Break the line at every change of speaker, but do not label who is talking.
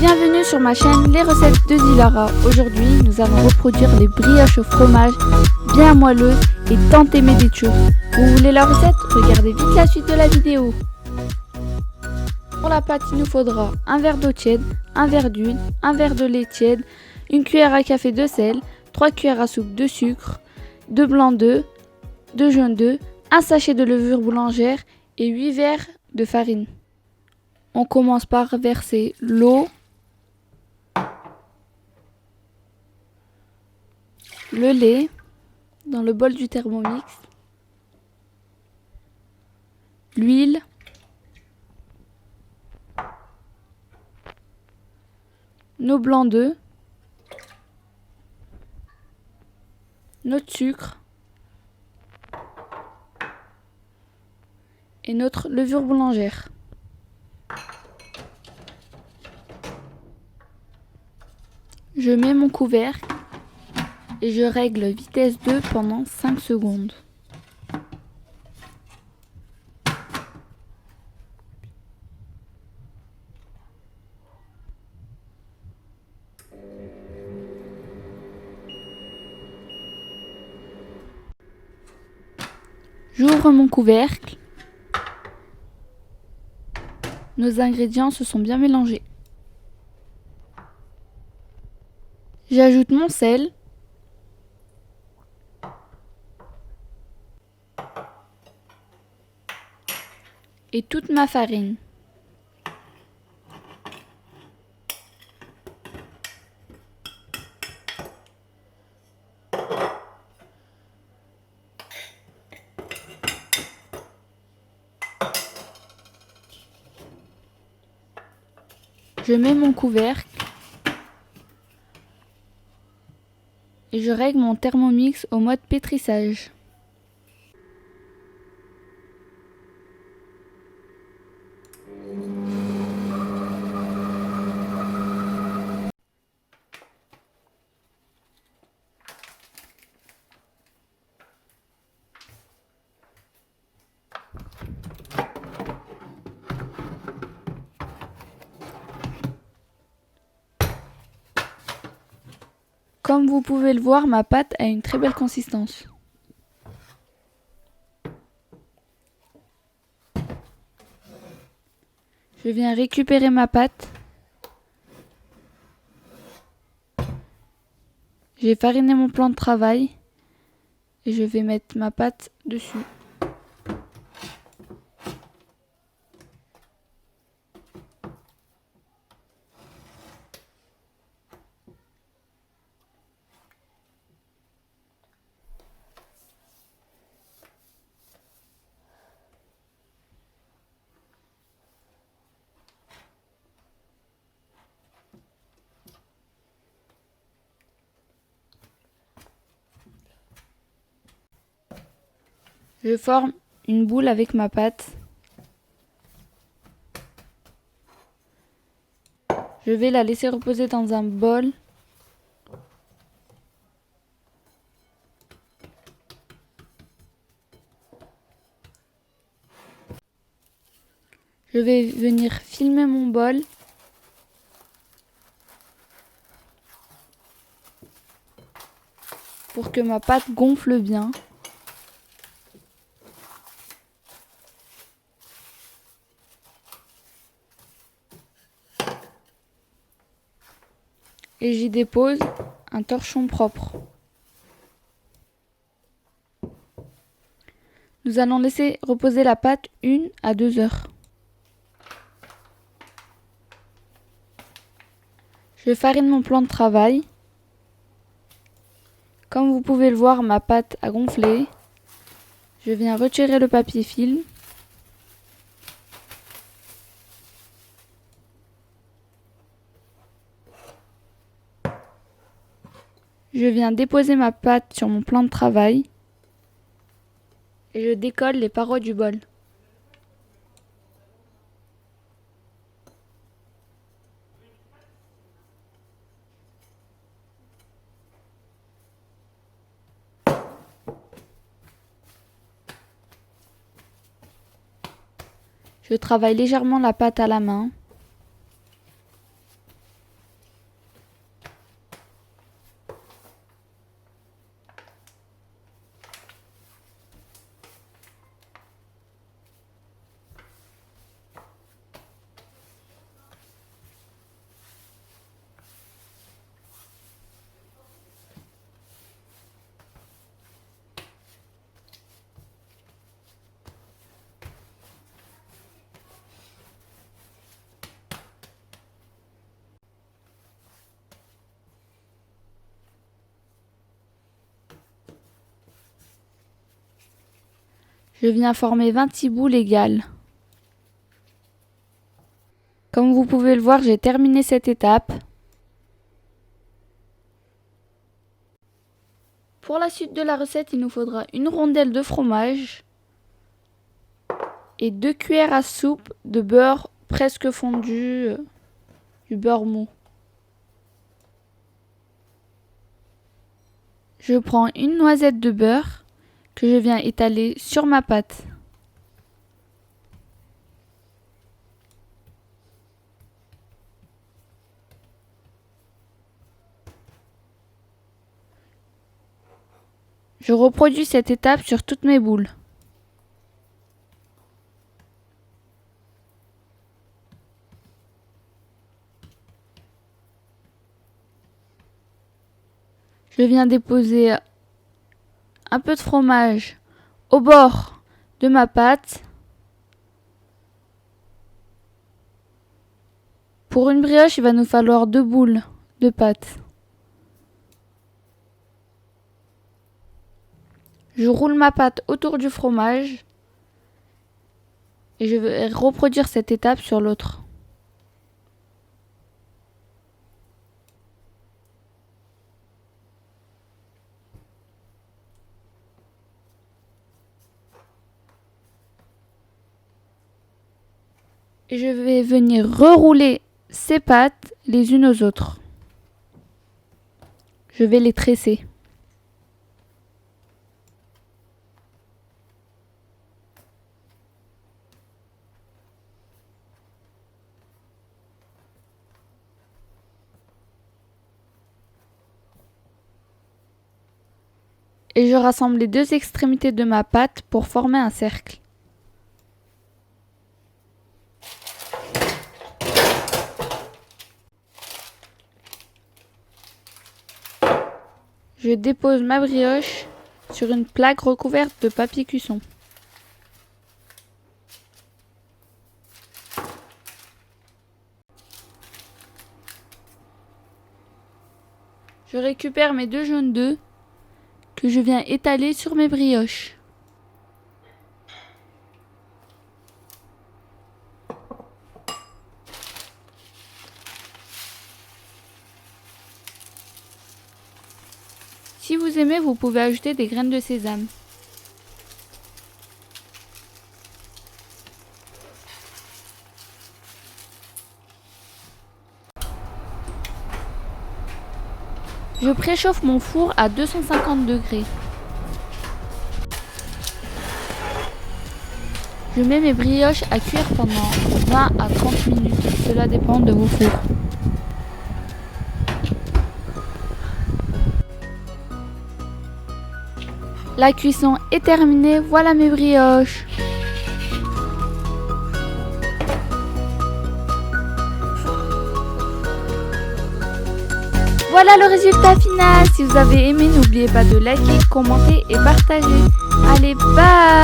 Bienvenue sur ma chaîne Les recettes de Dilara. Aujourd'hui, nous allons reproduire les brioches au fromage bien moelleux et tant aimées des Turcs. Vous voulez la recette? Regardez vite la suite de la vidéo. Pour la pâte, il nous faudra un verre d'eau tiède, un verre d'huile, un verre de lait tiède, une cuillère à café de sel, 3 cuillères à soupe de sucre, 2 blancs d'œufs, 2 jaunes d'œufs, un sachet de levure boulangère et 8 verres de farine. On commence par verser l'eau, le lait dans le bol du Thermomix, l'huile, nos blancs d'œufs, notre sucre et notre levure boulangère. Je mets mon couvercle et je règle vitesse 2 pendant 5 secondes. J'ouvre mon couvercle. Nos ingrédients se sont bien mélangés. J'ajoute mon sel. Et toute ma farine. Je mets mon couvercle et je règle mon Thermomix au mode pétrissage. Comme vous pouvez le voir, ma pâte a une très belle consistance. Je viens récupérer ma pâte. J'ai fariné mon plan de travail et je vais mettre ma pâte dessus. Je forme une boule avec ma pâte. Je vais la laisser reposer dans un bol. Je vais venir filmer mon bol. Pour que ma pâte gonfle bien. Et j'y dépose un torchon propre. Nous allons laisser reposer la pâte 1 à 2 heures. Je farine mon plan de travail. Comme vous pouvez le voir, ma pâte a gonflé. Je viens retirer le papier film. Je viens déposer ma pâte sur mon plan de travail. Et je décolle les parois du bol. Je travaille légèrement la pâte à la main. Je viens former 26 boules égales. Comme vous pouvez le voir, j'ai terminé cette étape. Pour la suite de la recette, il nous faudra une rondelle de fromage et 2 cuillères à soupe de beurre presque fondu, du beurre mou. Je prends une noisette de beurre que je viens étaler sur ma pâte. Je reproduis cette étape sur toutes mes boules. Je viens déposer un peu de fromage au bord de ma pâte. Pour une brioche, il va nous falloir 2 boules de pâte. Je roule ma pâte autour du fromage et je vais reproduire cette étape sur l'autre. Et je vais venir rerouler ces pâtes les unes aux autres. Je vais les tresser. Et je rassemble les 2 extrémités de ma pâte pour former un cercle. Je dépose ma brioche sur une plaque recouverte de papier cuisson. Je récupère mes 2 jaunes d'œufs que je viens étaler sur mes brioches. Si vous aimez, vous pouvez ajouter des graines de sésame. Je préchauffe mon four à 250 degrés. Je mets mes brioches à cuire pendant 20 à 30 minutes. Cela dépend de vos fours. La cuisson est terminée, voilà mes brioches. Voilà le résultat final. Si vous avez aimé, n'oubliez pas de liker, commenter et partager. Allez, bye!